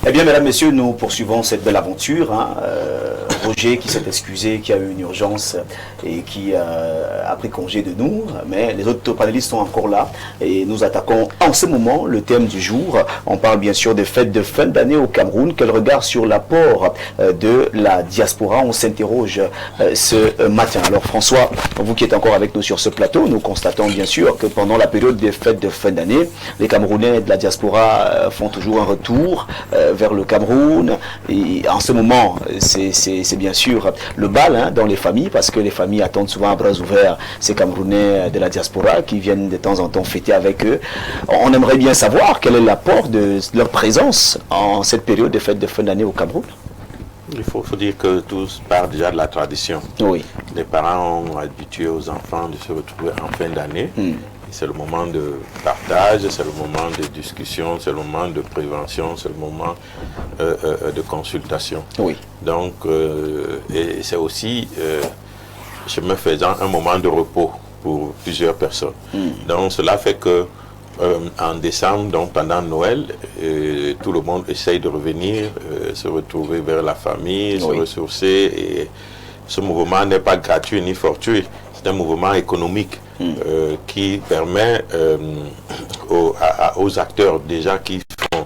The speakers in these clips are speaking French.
Eh bien, mesdames, messieurs, nous poursuivons cette belle aventure. Roger qui s'est excusé, qui a eu une urgence et qui a pris congé de nous. Mais les autres panélistes sont encore là. Et nous attaquons en ce moment le thème du jour. On parle bien sûr des fêtes de fin d'année au Cameroun. Quel regard sur l'apport de la diaspora? On s'interroge ce matin. Alors François, vous qui êtes encore avec nous sur ce plateau, nous constatons bien sûr que pendant la période des fêtes de fin d'année, les Camerounais de la diaspora font toujours un retour vers le Cameroun. Et en ce moment, c'est bien sûr le bal dans les familles, parce que les familles attendent souvent à bras ouverts ces Camerounais de la diaspora qui viennent de temps en temps fêter avec eux. On aimerait bien savoir quel est l'apport de leur présence en cette période de fêtes de fin d'année au Cameroun. Il faut dire que tout part déjà de la tradition. Oui. Les parents ont habitué aux enfants de se retrouver en fin d'année. C'est le moment de partage, c'est le moment de discussion, c'est le moment de prévention, c'est le moment de consultation. Oui. Donc, et c'est aussi, chemin faisant, un moment de repos pour plusieurs personnes. Donc, cela fait que en décembre, donc pendant Noël, tout le monde essaye de revenir, se retrouver vers la famille, se ressourcer. Et ce mouvement n'est pas gratuit ni fortuit. C'est un mouvement économique qui permet aux acteurs déjà qui font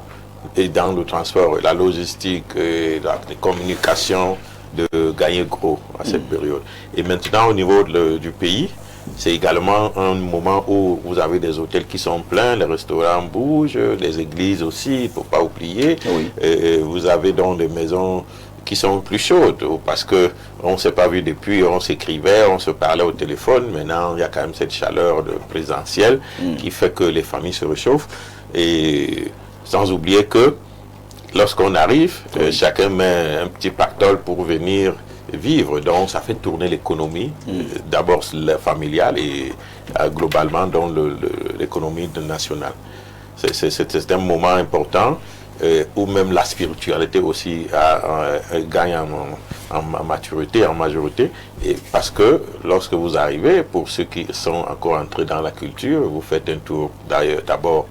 et dans le transport, la logistique, la communication, de gagner gros à cette période. Et maintenant, au niveau du pays, c'est également un moment où vous avez des hôtels qui sont pleins, les restaurants bougent, les églises aussi, il ne faut pas oublier. Oui. Vous avez donc des maisons qui sont plus chaudes, parce qu'on ne s'est pas vu depuis, on s'écrivait, on se parlait au téléphone. Maintenant, il y a quand même cette chaleur présentielle qui fait que les familles se réchauffent. Et sans oublier que lorsqu'on arrive, chacun met un petit pactole pour venir vivre. Donc, ça fait tourner l'économie, d'abord familiale et globalement dans l'économie nationale. C'est un moment important. Où même la spiritualité aussi gagne en maturité, en majorité, et parce que lorsque vous arrivez, pour ceux qui sont encore entrés dans la culture, vous faites un tour d'abord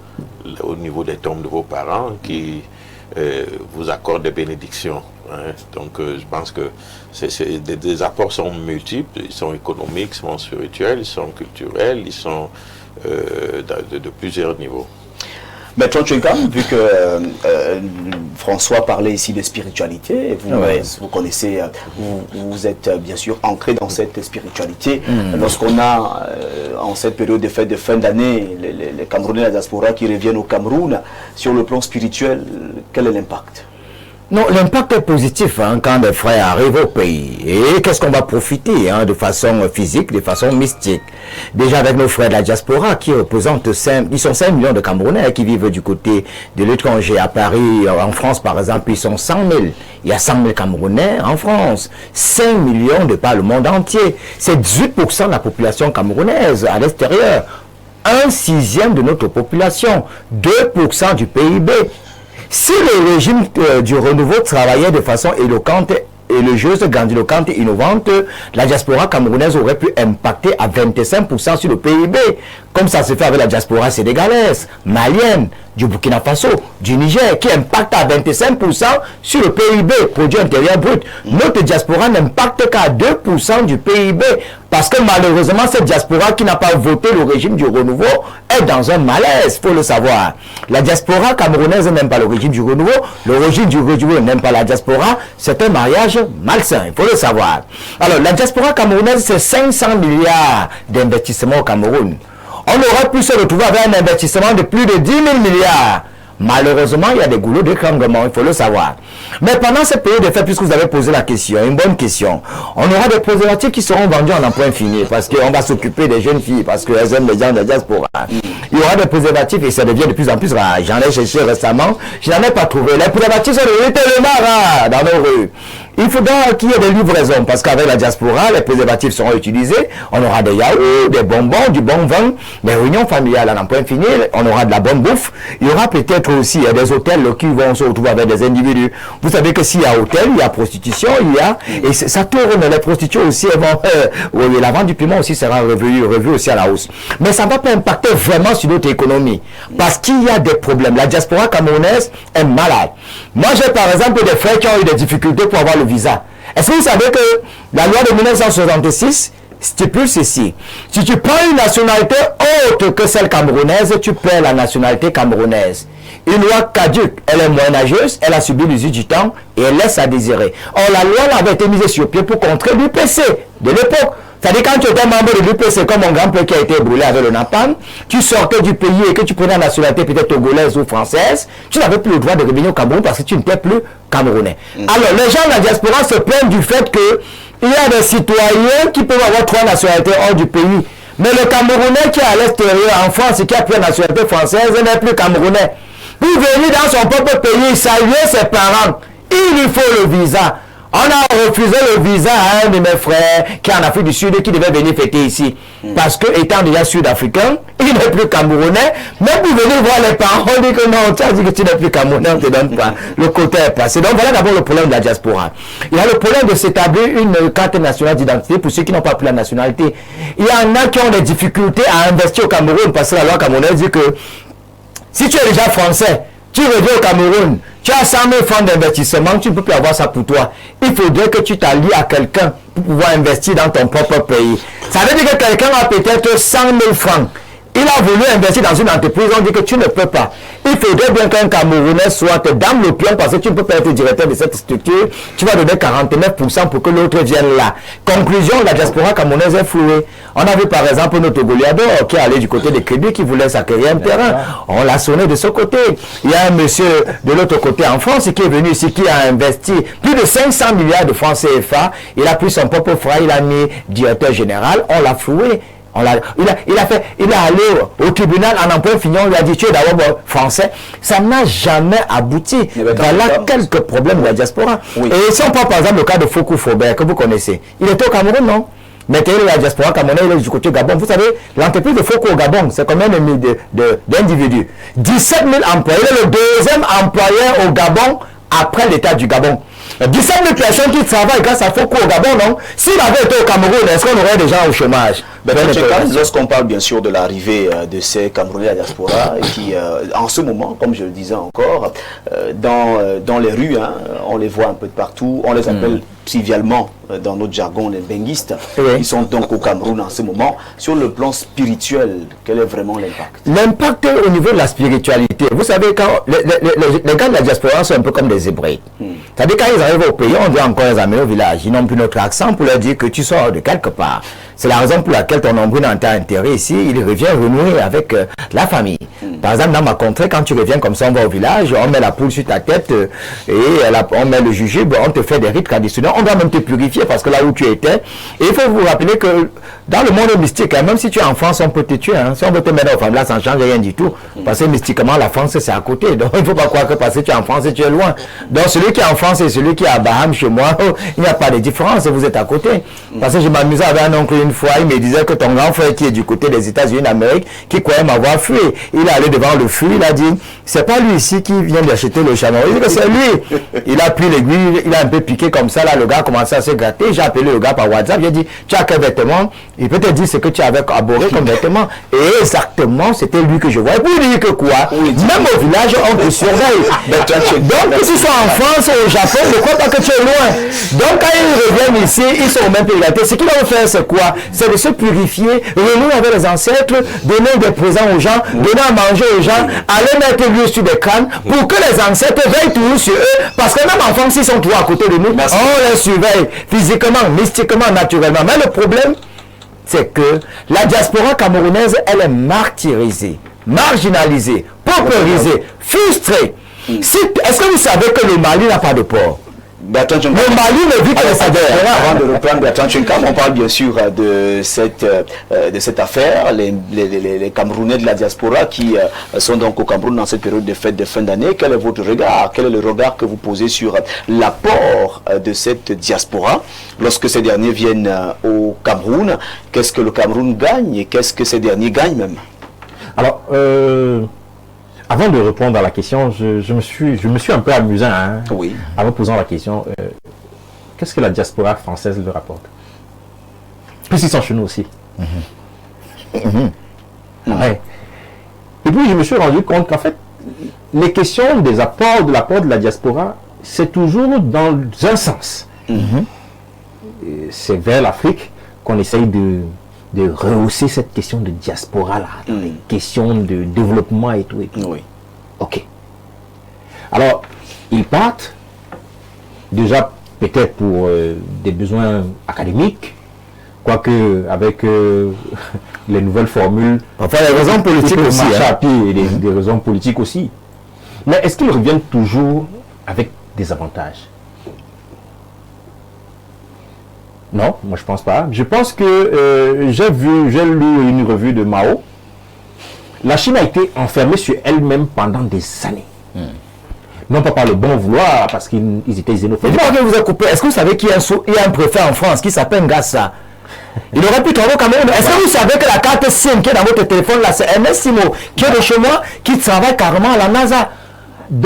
au niveau des tombes de vos parents qui vous accordent des bénédictions. Donc je pense que des apports sont multiples, ils sont économiques, ils sont spirituels, ils sont culturels, ils sont de plusieurs niveaux. Maître Tchenkam, vu que François parlait ici de spiritualité, vous connaissez, vous êtes bien sûr ancré dans cette spiritualité. Lorsqu'on a, en cette période de fête de fin d'année, les Camerounais de la diaspora qui reviennent au Cameroun, sur le plan spirituel, quel est l'impact? Non, l'impact est positif quand des frères arrivent au pays. Et qu'est-ce qu'on va profiter de façon physique, de façon mystique. Déjà avec nos frères de la diaspora qui représentent ils sont 5 millions de Camerounais qui vivent du côté de l'étranger. À Paris, en France par exemple, ils sont 100 000. Il y a 100 000 Camerounais en France. 5 millions de par le monde entier. C'est 18% de la population camerounaise à l'extérieur. 1/6 de notre population. 2% du PIB. Si le régime du renouveau travaillait de façon éloquente, élogieuse, grandiloquente, innovante, la diaspora camerounaise aurait pu impacter à 25% sur le PIB, comme ça se fait avec la diaspora sénégalaise, malienne, du Burkina Faso, du Niger, qui impacte à 25% sur le PIB, produit intérieur brut. Notre diaspora n'impacte qu'à 2% du PIB, parce que malheureusement, cette diaspora qui n'a pas voté le régime du renouveau est dans un malaise, il faut le savoir. La diaspora camerounaise n'aime pas le régime du renouveau, le régime du renouveau n'aime pas la diaspora, c'est un mariage malsain, il faut le savoir. Alors, la diaspora camerounaise, c'est 500 milliards d'investissements au Cameroun. On aurait pu se retrouver avec un investissement de plus de 10 000 milliards. Malheureusement, il y a des goulots d'étranglement, il faut le savoir. Mais pendant cette période de fête, puisque vous avez posé la question, une bonne question, on aura des préservatifs qui seront vendus en emploi infini, parce qu'on va s'occuper des jeunes filles, parce qu'elles aiment les gens de la diaspora. Il y aura des préservatifs et ça devient de plus en plus rare. J'en ai cherché récemment, je n'en ai pas trouvé. Les préservatifs sont devenus tellement rares dans nos rues. il faudra qu'il y ait des livraisons, parce qu'avec la diaspora, les préservatifs seront utilisés, on aura des yaourts, des bonbons, du bon vin, des réunions familiales à n'en point finir, on aura de la bonne bouffe, il y aura peut-être aussi des hôtels qui vont se retrouver avec des individus. Vous savez que s'il y a hôtel, il y a prostitution, et ça tourne, les prostituées aussi, elles vont, oui, la vente du piment aussi sera revue aussi à la hausse. Mais ça ne va pas impacter vraiment sur notre économie, parce qu'il y a des problèmes. La diaspora camerounaise est malade. Moi, j'ai par exemple des frères qui ont eu des difficultés pour avoir le visa. Est-ce que vous savez que la loi de 1966 stipule ceci? Si tu prends une nationalité autre que celle camerounaise, tu perds la nationalité camerounaise. Une loi caduque, elle est moyenâgeuse, elle a subi l'usure du temps et elle laisse à désirer. Or, la loi là avait été mise sur pied pour contrer l'UPC de l'époque. C'est-à-dire quand tu étais membre de l'UPC, comme mon grand-père qui a été brûlé avec le napalm, tu sortais du pays et que tu prenais la nationalité peut-être togolaise ou française, tu n'avais plus le droit de revenir au Cameroun parce que tu n'étais plus camerounais. Alors, les gens de la diaspora se plaignent du fait qu'il y a des citoyens qui peuvent avoir 3 nationalités hors du pays. Mais le Camerounais qui est à l'extérieur, en France, et qui a pris la nationalité française, n'est plus camerounais. Pour venir dans son propre pays, saluer ses parents, il lui faut le visa. On a refusé le visa à un de mes frères qui est en Afrique du Sud et qui devait venir fêter ici. Parce que, étant déjà sud-africain, il n'est plus camerounais. Même pour venir voir les parents, on dit que non, tu as dit que tu n'es plus camerounais, on ne te donne pas. Le côté est passé. Donc voilà d'abord le problème de la diaspora. Il y a le problème de s'établir une carte nationale d'identité pour ceux qui n'ont pas pris la nationalité. Il y en a qui ont des difficultés à investir au Cameroun parce que la loi camerounaise dit que si tu es déjà français, tu reviens au Cameroun, tu as 100 000 francs d'investissement, tu ne peux plus avoir ça pour toi. Il faudrait que tu t'allies à quelqu'un pour pouvoir investir dans ton propre pays. Ça veut dire que quelqu'un a peut-être 100 000 francs. Il a voulu investir dans une entreprise, on dit que tu ne peux pas. Il faudrait bien qu'un Camerounais soit dans le pion parce que tu ne peux pas être directeur de cette structure. Tu vas donner 49% pour que l'autre vienne là. Conclusion, la diaspora camerounaise est flouée. On a vu par exemple notre Goliador qui est allé du côté des crédits, qui voulait s'acquérir un terrain. On l'a sonné de ce côté. Il y a un monsieur de l'autre côté en France qui est venu ici, qui a investi plus de 500 milliards de francs CFA. Il a pris son propre frère, il a mis directeur général, on l'a floué. Il est allé au tribunal en emprunt fini, on lui a dit tu es d'abord français. Ça n'a jamais abouti. Voilà quelques problèmes de la diaspora. Oui. Et si on prend par exemple le cas de Fokou Faubert, que vous connaissez, il était au Cameroun, non? Mais il est la diaspora camerounaise, il est du côté Gabon. Vous savez, l'entreprise de Fokou au Gabon, c'est combien d'individus? 17 000 employés. Il est le deuxième employeur au Gabon après l'État du Gabon. 17 000 personnes qui travaillent grâce à Fokou au Gabon, non? S'il avait été au Cameroun, est-ce qu'on aurait des gens au chômage? Lorsqu'on parle bien sûr de l'arrivée de ces Camerounais de la diaspora, qui en ce moment, comme je le disais encore, dans les rues, hein, on les voit un peu de partout, on les appelle trivialement dans notre jargon les benguistes, ils sont donc au Cameroun en ce moment. Sur le plan spirituel, quel est vraiment l'impact? L'impact au niveau de la spiritualité, vous savez, quand les gars de la diaspora sont un peu comme des Hébreux. C'est-à-dire quand ils arrivent au pays, on dit encore les amis au village, ils n'ont plus notre accent pour leur dire que tu sors de quelque part. C'est la raison pour laquelle ton nombril n'a pas intérêt ici, il revient renouer avec la famille. Par exemple, dans ma contrée, quand tu reviens comme ça, on va au village, on met la poule sur ta tête et on met le jujube, on te fait des rites traditionnels, on doit même te purifier parce que là où tu étais, et il faut vous rappeler que dans le monde mystique, hein, même si tu es en France, on peut te tuer. Hein. Si on veut te mettre au femmes, là, ça ne change rien du tout. Parce que mystiquement, la France, c'est à côté. Donc, il ne faut pas croire que parce que tu es en France et tu es loin. Donc, celui qui est en France et celui qui est à Baham chez moi, il n'y a pas de différence, vous êtes à côté. Parce que je m'amusais avec un oncle une fois, il me disait que ton grand frère qui est du côté des États-Unis d'Amérique, qui croyait m'avoir fui, il est allé devant le fût, il a dit, c'est pas lui ici qui vient d'acheter le chameau. Il dit que c'est lui. Il a pris l'aiguille, il a un peu piqué comme ça, là, le gars a commencé à se gratter. J'ai appelé le gars par WhatsApp, j'ai dit, tu as quel vêtement? Il peut te dire ce que tu avais abordé comme vêtement. Et exactement, c'était lui que je voyais. Pour dire que quoi? Même au village, on te surveille. Donc, que tu sois en France ou au Japon, ne crois pas que tu es loin. Donc, quand ils reviennent ici, ils sont au même pays. Ce qu'ils doivent faire, c'est quoi? C'est de se purifier, renouer avec les ancêtres, donner des présents aux gens, donner à manger aux gens, aller mettre l'huile sur des crânes pour que les ancêtres veillent toujours sur eux. Parce que même en France, ils sont toujours à côté de nous. On les surveille physiquement, mystiquement, naturellement. Mais le problème, c'est que la diaspora camerounaise, elle est martyrisée, marginalisée, paupérisée, frustrée. Est-ce que vous savez que le Mali n'a pas de port? Bertrand Tchenkam. Le Mali ne vit que les Sadr. Avant de reprendre Bertrand Tchenkam, on parle bien sûr de cette affaire. Les Camerounais de la diaspora qui sont donc au Cameroun dans cette période de fête de fin d'année. Quel est votre regard? Quel est le regard que vous posez sur l'apport de cette diaspora lorsque ces derniers viennent au Cameroun? Qu'est-ce que le Cameroun gagne et qu'est-ce que ces derniers gagnent même? Alors, avant de répondre à la question, je me suis un peu amusant oui. en posant la question, qu'est-ce que la diaspora française leur apporte? Puisqu'ils sont chez nous aussi. Ouais. Et puis je me suis rendu compte qu'en fait, les questions des apports, de l'apport de la diaspora, c'est toujours dans un sens. C'est vers l'Afrique qu'on essaye de rehausser cette question de diaspora-là, les questions de développement et tout. Oui. Ok. Alors, ils partent, déjà peut-être pour des besoins académiques, quoique avec les nouvelles formules... Enfin, les raisons politiques aussi. À pied et des raisons politiques aussi. Mais est-ce qu'ils reviennent toujours avec des avantages? Non, moi je pense pas. Je pense que j'ai lu une revue de Mao. La Chine a été enfermée sur elle-même pendant des années. Non pas par le bon vouloir, parce qu'ils étaient xénophobes. Je crois que vous avez coupé. Est-ce que vous savez qu'il y a un préfet en France qui s'appelle Ngassa? Il aurait pu travailler au Cameroun. Est-ce que vous savez que la carte SIM qui est dans votre téléphone là, c'est MS Simo, qui est de chez moi, qui travaille carrément à la NASA?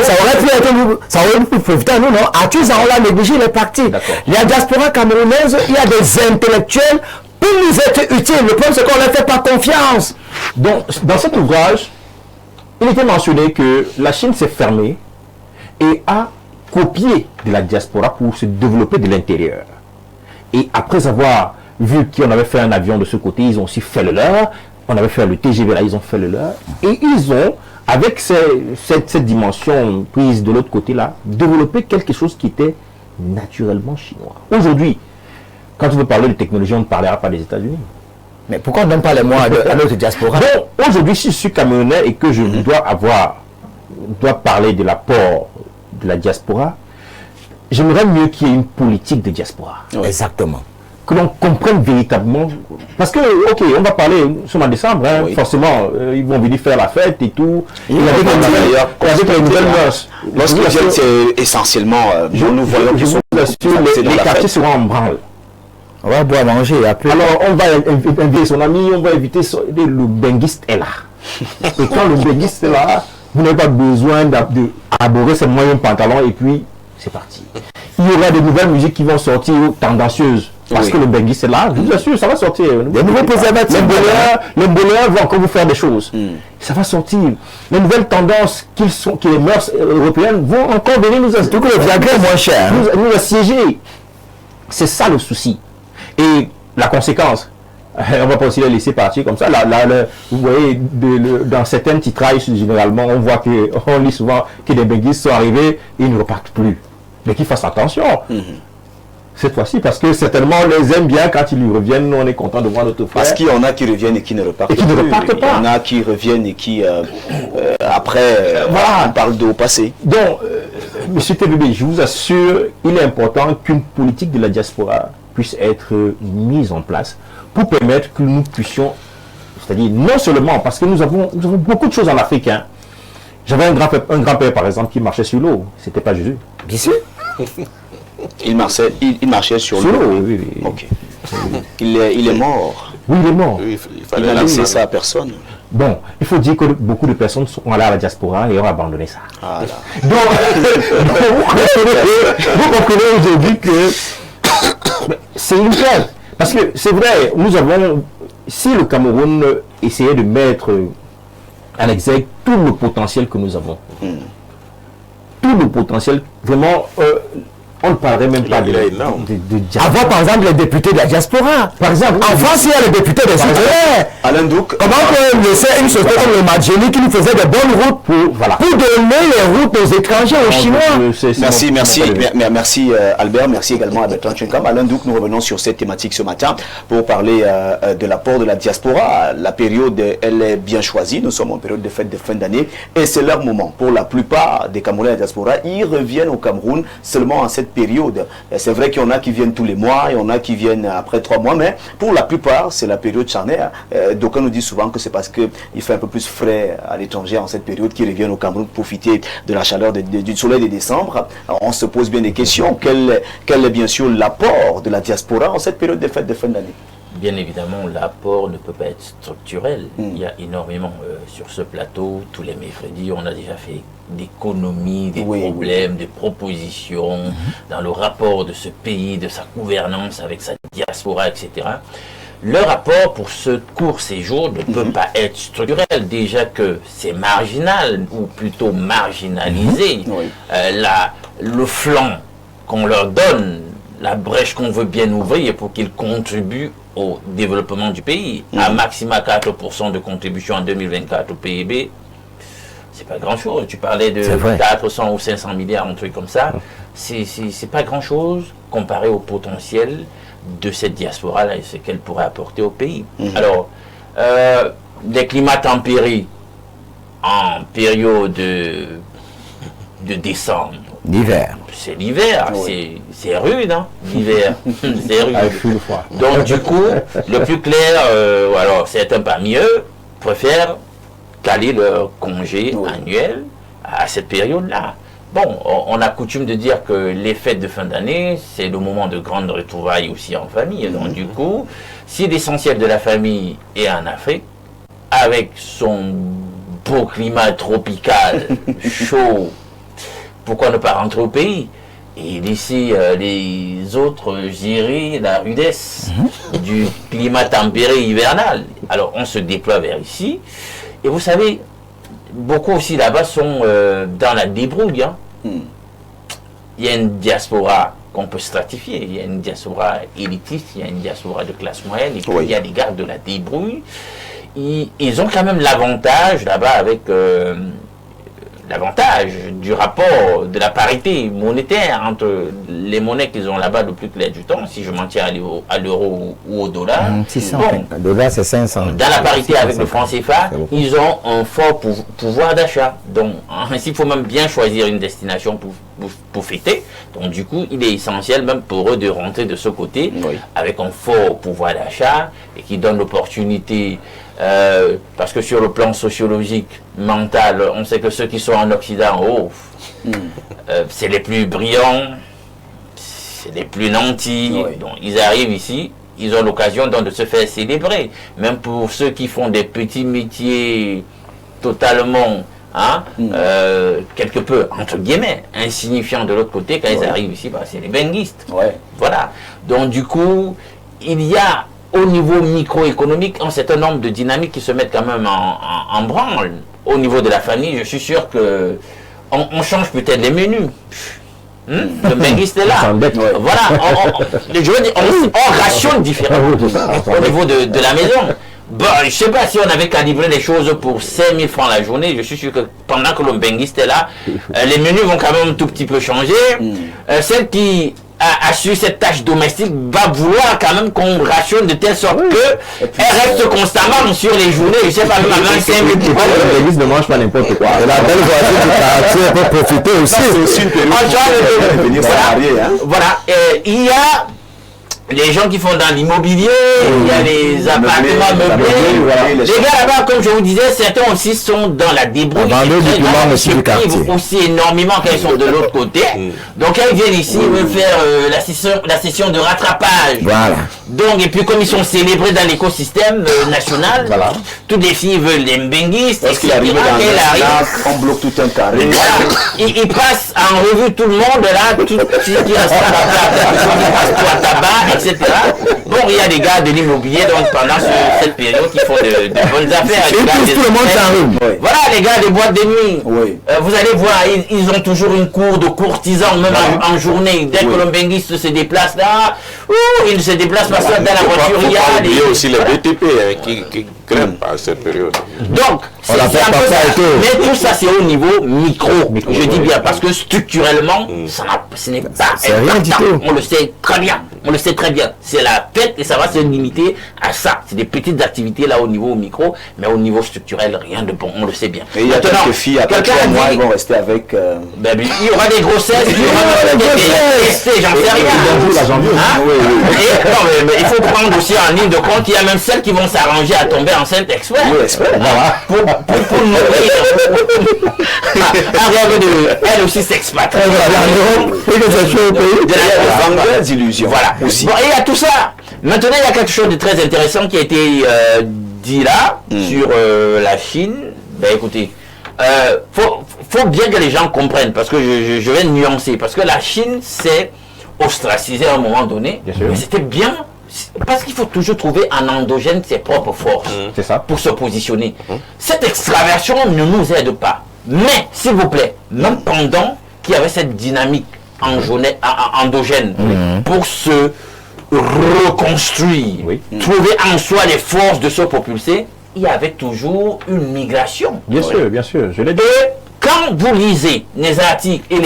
Ça aurait pu profiter à nous, non? Arthus, on l'a négligé, il est parti. La diaspora camerounaise, il y a des intellectuels pour nous être utiles. Le problème, c'est qu'on ne leur fait pas confiance. Donc, dans cet ouvrage, il était mentionné que la Chine s'est fermée et a copié de la diaspora pour se développer de l'intérieur. Et après avoir vu qu'on avait fait un avion de ce côté, ils ont aussi fait le leur. On avait fait le TGV là, ils ont fait le leur. Et ils ont, avec cette dimension prise de l'autre côté là, développé quelque chose qui était naturellement chinois. Aujourd'hui, quand on veut parler de technologie, on ne parlera pas des États-Unis. Mais pourquoi on ne donne pas les moyens à notre diaspora? Donc, aujourd'hui, si je suis camerounais et que je dois parler de l'apport de la diaspora, j'aimerais mieux qu'il y ait une politique de diaspora. Oui. Exactement. Que l'on comprenne véritablement. Parce que, ok, on va parler, nous sommes en décembre, hein, oui. Forcément, ils vont venir faire la fête et tout. Il y a les nouvelles mœurs. Lorsqu'ils viennent, c'est essentiellement, nous voyons je vous assure, les quartiers seront en branle. On va boire, manger, après. Alors, on va inviter son ami, on va inviter le benguiste est là. Et quand le benguiste est là, vous n'avez pas besoin d'aborder ses moyens pantalons et puis c'est parti. Il y aura des nouvelles musiques qui vont sortir tendancieuses. Parce que le benguiste est là, je vous assure, ça va sortir. Des nouveaux préservatifs. Les bonheurs vont encore vous faire des choses. Ça va sortir. Les nouvelles tendances qui les mœurs européennes vont encore venir nous assiéger. Tout que le Viagra est moins cher. Nous assiéger. C'est ça le souci. Et la conséquence, on va pas aussi les laisser partir comme ça. Vous voyez, dans certains titrailles, généralement, on voit on lit souvent que des benguistes sont arrivés et ils ne repartent plus. Mais qu'ils fassent attention. Cette fois-ci, parce que certainement on les aime bien quand ils reviennent, nous on est content de voir notre frère. Parce qu'il y en a qui reviennent et qui ne repartent pas. Il y en a qui reviennent et qui, après, voilà. On parle de au passé. Donc, M. TVB, je vous assure, il est important qu'une politique de la diaspora puisse être mise en place pour permettre que nous puissions, c'est-à-dire non seulement, parce que nous avons beaucoup de choses en Afrique. Hein. J'avais un grand-père, par exemple, qui marchait sur l'eau. C'était pas Jésus. Bien sûr. Il marchait sur l'eau. Oui. Ok. Il est mort. Oui, il est mort. Oui, il n'a laissé ça à personne. Bon, il faut dire que beaucoup de personnes sont allées à la diaspora et ont abandonné ça. Voilà. Donc, vous comprenez aujourd'hui que c'est une grève. Parce que c'est vrai, si le Cameroun essayait de mettre en exergue tout le potentiel que nous avons, tout le potentiel, vraiment, on ne parlerait même pas de diaspora. Avoir par exemple les députés de la diaspora. Par exemple, en France, il y a les députés des Outre-mer. Alain Douk. Comment on peut laisser une société comme le Madjeli qui nous faisait des bonnes routes pour donner les routes aux étrangers, aux Chinois? Merci Albert, merci également à Bertrand Tchenkam. Alain Douk, nous revenons sur cette thématique ce matin pour parler de l'apport de la diaspora. La période, elle est bien choisie. Nous sommes en période de fête de fin d'année et c'est leur moment. Pour la plupart des Camerounais de la diaspora, ils reviennent au Cameroun seulement en cette cette période. C'est vrai qu'il y en a qui viennent tous les mois, il y en a qui viennent après 3 mois, mais pour la plupart, c'est la période charnière. D'aucuns nous disent souvent que c'est parce qu'il fait un peu plus frais à l'étranger en cette période qu'ils reviennent au Cameroun pour profiter de la chaleur du soleil de décembre. Alors, on se pose bien des questions. Quel est bien sûr l'apport de la diaspora en cette période de fête de fin d'année? Bien évidemment, l'apport ne peut pas être structurel. Il y a énormément sur ce plateau. Tous les mercredis, on a déjà fait d'économies, des problèmes, des propositions dans le rapport de ce pays, de sa gouvernance avec sa diaspora, etc. Le rapport pour ce court séjour ne peut pas être structurel. Déjà que c'est marginal, ou plutôt marginalisé. Le flanc qu'on leur donne, la brèche qu'on veut bien ouvrir pour qu'ils contribuent au développement du pays. À maxima 4% de contribution en 2024 au PIB, c'est pas grand-chose. Tu parlais de 400 ou 500 milliards, un truc comme ça. C'est pas grand-chose comparé au potentiel de cette diaspora-là et ce qu'elle pourrait apporter au pays. Alors, des climats tempérés en période de décembre. L'hiver. C'est l'hiver, c'est rude, hein, l'hiver. C'est rude. Donc du coup, le plus clair, alors certains parmi eux préfèrent caler leur congé annuel à cette période-là. Bon, on a coutume de dire que les fêtes de fin d'année, c'est le moment de grande retrouvailles aussi en famille. Donc du coup, si l'essentiel de la famille est en Afrique, avec son beau climat tropical, chaud, pourquoi ne pas rentrer au pays et laisser les autres gérer la rudesse du climat tempéré hivernal? Alors on se déploie vers ici. Et vous savez, beaucoup aussi là-bas sont dans la débrouille. Hein. Il y a une diaspora qu'on peut stratifier. Il y a une diaspora élitiste, il y a une diaspora de classe moyenne, et puis il y a des gars de la débrouille. Ils ont quand même l'avantage là-bas avec... l'avantage du rapport, de la parité monétaire entre les monnaies qu'ils ont là-bas le plus clair du temps, si je m'en tiens à l'euro ou au dollar. 600, le dollar c'est 500. Dans la parité avec le franc CFA, ils ont un fort pouvoir d'achat. Donc, ainsi, il faut même bien choisir une destination pour fêter. Donc, du coup, il est essentiel même pour eux de rentrer de ce côté avec un fort pouvoir d'achat et qui donne l'opportunité. Parce que sur le plan sociologique, mental, on sait que ceux qui sont en Occident, c'est les plus brillants, c'est les plus nantis. Donc ils arrivent ici, ils ont l'occasion donc de se faire célébrer. Même pour ceux qui font des petits métiers totalement, quelque peu, entre guillemets, insignifiants de l'autre côté, quand ils arrivent ici, c'est les benguistes. Voilà. Donc du coup, il y a au niveau microéconomique, un certain nombre de dynamiques qui se mettent quand même en branle. Au niveau de la famille, je suis sûr que on change peut-être les menus. Le benguiste est là. Voilà, je veux dire, on rationne différemment au niveau de la maison. Bon, je ne sais pas si on avait calibré les choses pour 5 000 francs la journée. Je suis sûr que pendant que le benguiste est là, les menus vont quand même un tout petit peu changer. Celle qui a su cette tâche domestique va vouloir quand même qu'on rationne de telle sorte que elle reste constamment sur les journées, je sais pas, même à 25 000 francs. L'église ne mange pas n'importe quoi. Et la belle voisine du quartier peut profiter aussi. C'est aussi une période voilà, il y a les gens qui font dans l'immobilier, il y a les appartements meublés. Les gars là-bas, comme je vous disais, certains aussi sont dans la débrouille. Ils se privent aussi énormément quand ils sont de l'autre côté. Donc quand ils viennent ici, ils veulent faire la session de rattrapage. Donc, et puis comme ils sont célébrés dans l'écosystème national, toutes les filles veulent les mbenguistes. Parce qu'il arrive on bloque tout un carré. Ils passent en revue tout le monde là, tout ce qui reste à la place, à tabac, etc. Bon, il y a des gars de l'immobilier donc pendant cette période qui font de bonnes affaires. Tout le monde s'en voilà, les gars des boîtes de nuit. Vous allez voir, ils ont toujours une cour de courtisans, même en journée. Dès que le benguiste se déplace là, il se déplace parce que dans la voiture, il y a aussi les BTP qui grimpent à cette période. Donc, c'est un peu ça. Mais tout ça, c'est au niveau micro. Je dis bien, parce que structurellement, ce n'est pas important. On le sait très bien. On le sait très bien. C'est la fête et ça va se limiter à ça. C'est des petites activités là au niveau micro, mais au niveau structurel, rien de bon. On le sait bien. Et il y a quelques filles, après 3 mois, elles vont rester avec... Ben, il y aura des grossesses, il y aura des grossesses, j'en sais rien. Hein? Oui. Non, mais il faut prendre aussi en ligne de compte, il y a même celles qui vont s'arranger à tomber enceinte exprès. Oui, exprès. Pour nourrir. Elle aussi s'expatrie. Vendeur d'illusions. Voilà. Aussi. Bon, et il y a tout ça. Maintenant, il y a quelque chose de très intéressant qui a été dit là, sur la Chine. Ben écoutez, faut bien que les gens comprennent, parce que je vais nuancer, parce que la Chine s'est ostracisée à un moment donné, mais c'était bien, parce qu'il faut toujours trouver en endogène ses propres forces C'est ça. pour se positionner. Cette extraversion ne nous aide pas. Mais, s'il vous plaît, même pendant qu'il y avait cette dynamique endogène pour se reconstruire, trouver en soi les forces de se propulser, il y avait toujours une migration. Bien sûr, je l'ai dit. Et quand vous lisez les articles et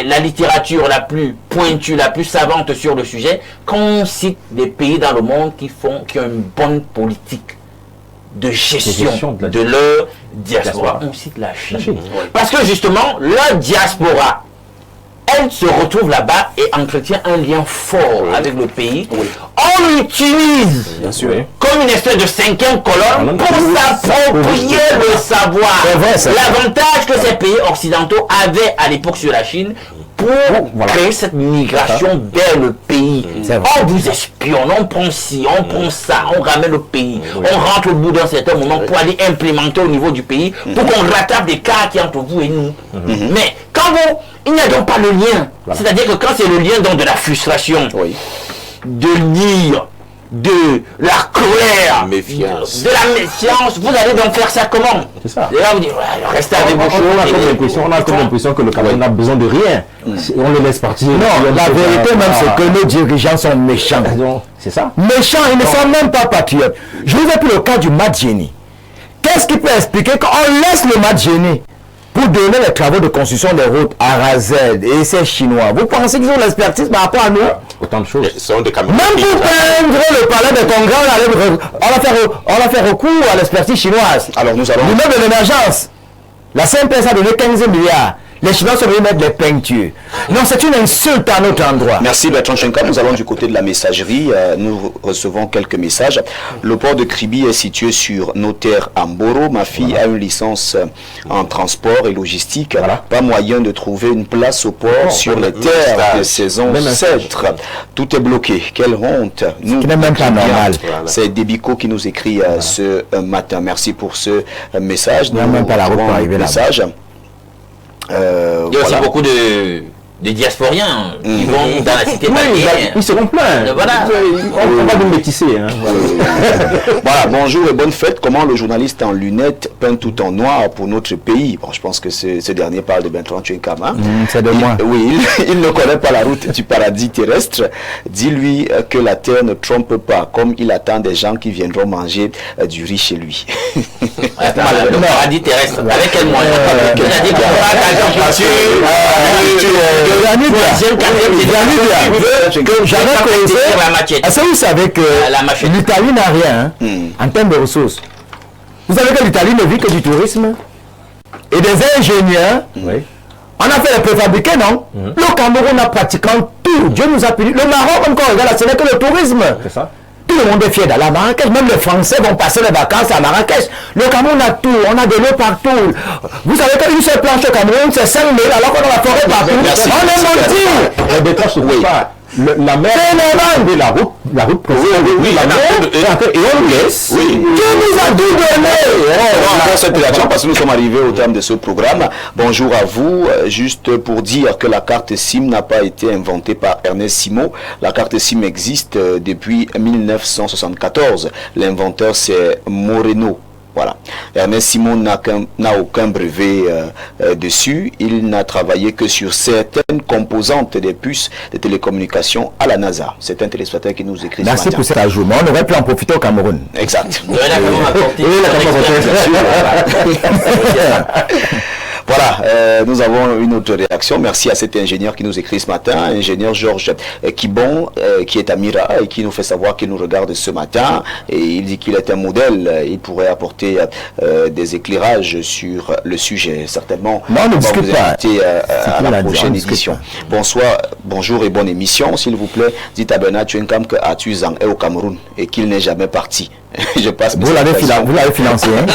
la littérature la plus pointue, la plus savante sur le sujet, quand on cite des pays dans le monde qui ont une bonne politique de gestion de leur diaspora, on cite la Chine. Parce que justement, leur diaspora, elle se retrouve là-bas et entretient un lien fort avec le pays. On l'utilise comme une espèce de 5e colonne pour s'approprier le savoir. L'avantage que ces pays occidentaux avaient à l'époque sur la Chine pour créer cette migration vers le pays. On vous espionne, on prend ci, on prend ça, on ramène le pays. On rentre au bout d'un certain moment pour aller implémenter au niveau du pays pour qu'on rattrape des cas qui entre vous et nous. Mais quand il n'y a donc pas le lien. C'est-à-dire que quand c'est le lien donc de la frustration, de l'ire, de la colère, de la méfiance, vous allez donc faire ça comment? C'est ça. Et là vous dites, restez avec vos choses. On a comme l'impression que le Cameroun n'a besoin de rien. On le laisse partir. Non, la vérité même, c'est que nos dirigeants sont méchants. C'est ça. Méchants, ils ne sont même pas patriotes. Je vous ai pris le cas du Madjeni. Qu'est-ce qui peut expliquer qu'on laisse le Madjeni pour donner les travaux de construction des routes à Razed et ces Chinois? Vous pensez qu'ils ont l'expertise par rapport à nous? Autant de choses. Même pour peindre le palais de Congrès, on va faire recours à l'expertise chinoise. Alors nous allons... L'immeuble de l'émergence, la CNPS a donné 15 milliards. Les Chinois sont venus mettre des peintures. Non, c'est une insulte à notre endroit. Merci Bertrand Chenka. Nous allons du côté de la messagerie. Nous recevons quelques messages. Le port de Kribi est situé sur nos terres à Mboro. Ma fille a une licence en transport et logistique. Pas moyen de trouver une place au port sur les terres de ses ancêtres. Tout est bloqué. Quelle honte. Nous, ce n'est même pas normal. C'est Débico qui nous écrit ce matin. Merci pour ce message. Nous n'avons même pas la route pour arriver là. Il y a aussi beaucoup de diasporiens qui vont dans la cité balnéaire. Ils seront pleins. Voilà. On va nous métisser. Voilà, bonjour et bonne fête. Comment le journaliste en lunettes peint tout en noir pour notre pays? Bon, je pense que ce dernier parle de Bertrand Tchenkama. C'est de moi. Oui, il ne connaît pas la route du paradis terrestre. Dis-lui que la terre ne trompe pas, comme il attend des gens qui viendront manger du riz chez lui. Le paradis terrestre, avec quel moyen? C'est-à-dire qu'on est-ce que vous savez que l'Italie n'a rien en termes de ressources? Vous savez que l'Italie ne vit que du tourisme et des ingénieurs. On a fait les préfabriqués, non? Le Cameroun a pratiquement tout. Dieu nous a puni. Le Maroc, comme quand on regarde, ce n'est que le tourisme. C'est ça. Tout le monde est fier d'aller à Marrakech. Même les Français vont passer les vacances à Marrakech. Le Cameroun a tout. On a de l'eau partout. Vous savez qu'une seule planche au Cameroun, c'est 5 000, alors qu'on a la forêt partout. On est maudit. Les détaches ne pas. La mer, la route et on nous laisse. Qui nous a tout donné? Cette réaction parce que nous sommes arrivés au terme de ce programme. Bonjour à vous. Juste pour dire que la carte SIM n'a pas été inventée par Ernest Simon. La carte SIM existe depuis 1974. L'inventeur c'est Moreno. Voilà. Ernest Simon n'a aucun brevet dessus. Il n'a travaillé que sur certaines composantes des puces de télécommunications à la NASA. C'est un téléspectateur qui nous écrit. Merci pour cet ajout. On aurait pu en profiter au Cameroun. Exact. Voilà, nous avons une autre réaction. Merci à cet ingénieur qui nous écrit ce matin, ingénieur Georges Kibon, qui est à Mira et qui nous fait savoir qu'il nous regarde ce matin. Et il dit qu'il est un modèle. Il pourrait apporter des éclairages sur le sujet. Certainement, on ne discute pas. À la prochaine édition. Bonsoir, bonjour et bonne émission. S'il vous plaît, dites à Bernard Tchenkam que Atuzang est au Cameroun et qu'il n'est jamais parti. Je passe. Vous l'avez financé, hein?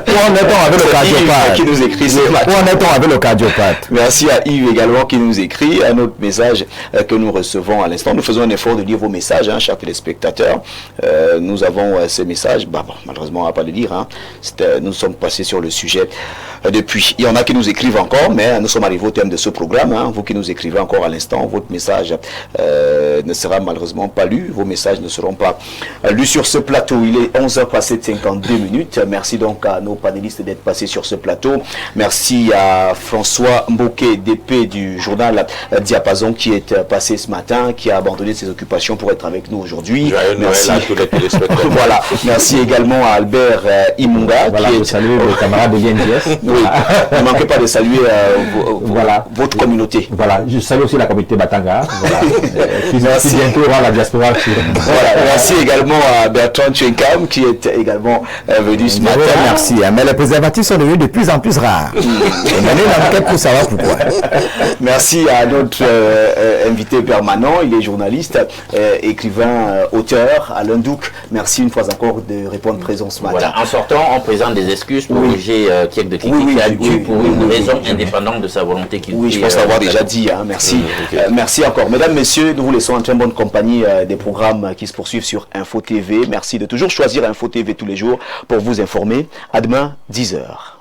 Où en est-on avec le cardiopathe qui nous écrit ce matin. Où en est-on avec le cardiopathe? Merci à Yves également qui nous écrit un autre message que nous recevons à l'instant. Nous faisons un effort de lire vos messages, hein, chers téléspectateurs. Nous avons ces messages. Bon, malheureusement, on ne va pas le lire. Hein. Nous sommes passés sur le sujet depuis. Il y en a qui nous écrivent encore, mais nous sommes arrivés au thème de ce programme. Hein. Vous qui nous écrivez encore à l'instant, votre message ne sera malheureusement pas lu. Vos messages ne seront pas lus sur ce plateau. Il est 11h passé de 52 minutes. Merci donc à nos panélistes d'être passés sur ce plateau. Merci à François Mboké, DP du journal Diapason, qui est passé ce matin, qui a abandonné ses occupations pour être avec nous aujourd'hui. Merci à tous les téléspectateurs. Voilà. Merci également à Albert Imunga. Voilà, qui est saluer le camarade de l'INDS. Oui. Ne manquez pas de saluer votre communauté. Voilà. Je salue aussi la communauté Batanga. Voilà. Qui bientôt aura la diaspora. Voilà. Merci également à Bertrand Tchenkam qui est également venu ce matin. Merci. Mais les préservatifs sont devenus de plus en plus rares. On a une enquête pour savoir pourquoi. Merci à notre invité permanent. Il est journaliste, écrivain, auteur, Alain Douc. Merci une fois encore de répondre présent ce matin. Voilà. En sortant, on présente des excuses pour Roger Kiek de Kiki qui a dû pour une raison indépendante de sa volonté qu'il Oui, je pense l'avoir déjà dit. Hein. Merci. Merci encore. Mesdames, messieurs, nous vous laissons en très bonne compagnie des programmes qui se poursuivent sur Info TV. Merci de toujours choisir Info TV tous les jours pour vous informer. À demain, 10h.